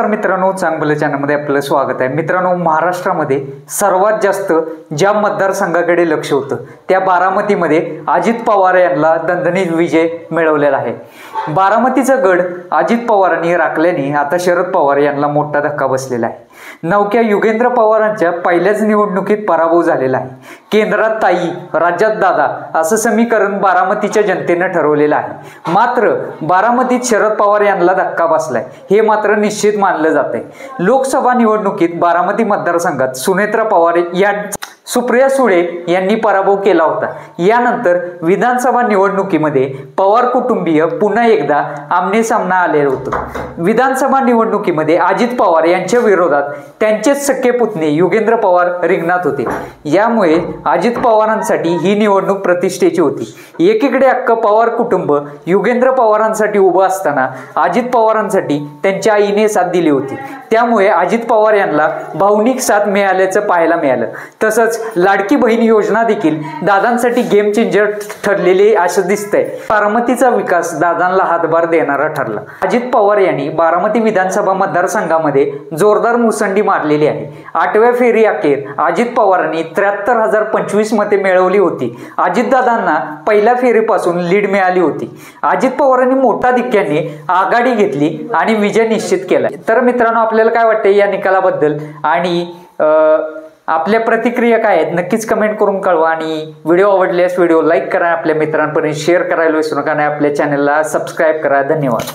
नमस्कार मित्रांनो, चांगलं चॅनलमध्ये आपलं स्वागत आहे। मित्रांनो, महाराष्ट्रामध्ये सर्वात जास्त ज्या मतदारसंघाकडे लक्ष होतं त्या बारामतीमध्ये अजित पवार यांना दणदणीत विजय मिळवलेला आहे। बारामतीचा गड अजित पवारांनी राखल्याने आता शरद पवार यांना मोठा धक्का बसलेला आहे। नवक्या युगेंद्र पवारांच्या पहिल्याच निवडणुकीत पराभव झालेला आहे। केंद्रात ताई, राज्यात दादा असं समीकरण बारामतीच्या जनतेने ठरवलेलं आहे। मात्र बारामतीत शरद पवार यांना धक्का बसलाय हे मात्र निश्चित मानलं जाते। लोकसभा निवडणुकीत बारामती मतदारसंघात सुनेत्रा पवार या सुप्रिया सुळे यांनी पराभव केला होता। यानंतर विधानसभा निवडणुकीमध्ये पवार कुटुंबीय पुन्हा एकदा आमने सामना आले होते। विधानसभा निवडणुकीमध्ये अजित पवार यांच्या विरोधात त्यांचेच सख्खे पुतणे युगेंद्र पवार रिंगणात होते। यामुळे अजित पवारांसाठी ही निवडणूक प्रतिष्ठेची होती। एकीकडे अख्खं पवार कुटुंब युगेंद्र पवारांसाठी उभं असताना अजित पवारांसाठी त्यांच्या आईने साथ दिली होती। त्यामुळे अजित पवार यांना भावनिक साथ मिळाल्याचं पाहायला मिळालं। तसंच लाडकी बहीण योजना देखील दादांसाठी गेम चेंजर ठरलेली असं दिसतंय। बारामतीचा विकास दादांना हातभार देणारा ठरला। अजित पवार यांनी बारामती विधानसभा मतदारसंघामध्ये जोरदार मुसंडी मारलेली आहे। 8व्या फेरी अखेर अजित पवारांनी 73,025 मते मिळवली होती। अजितदादांना पहिल्या फेरीपासून लीड मिळाली होती। अजित पवारांनी मोठ्या धक्क्याने आघाडी घेतली आणि विजय निश्चित केला। तर मित्रांनो, आपल्याला काय वाटते या निकालाबद्दल आणि आपल्या प्रतिक्रिया काय आहेत नक्कीच कमेंट करून कळवा। आणि व्हिडिओ आवडल्यास व्हिडिओ लाईक करा, आपल्या मित्रांपर्यंत शेअर करायला विसरू नका आणि आपल्या चॅनलला सबस्क्राईब करा। धन्यवाद।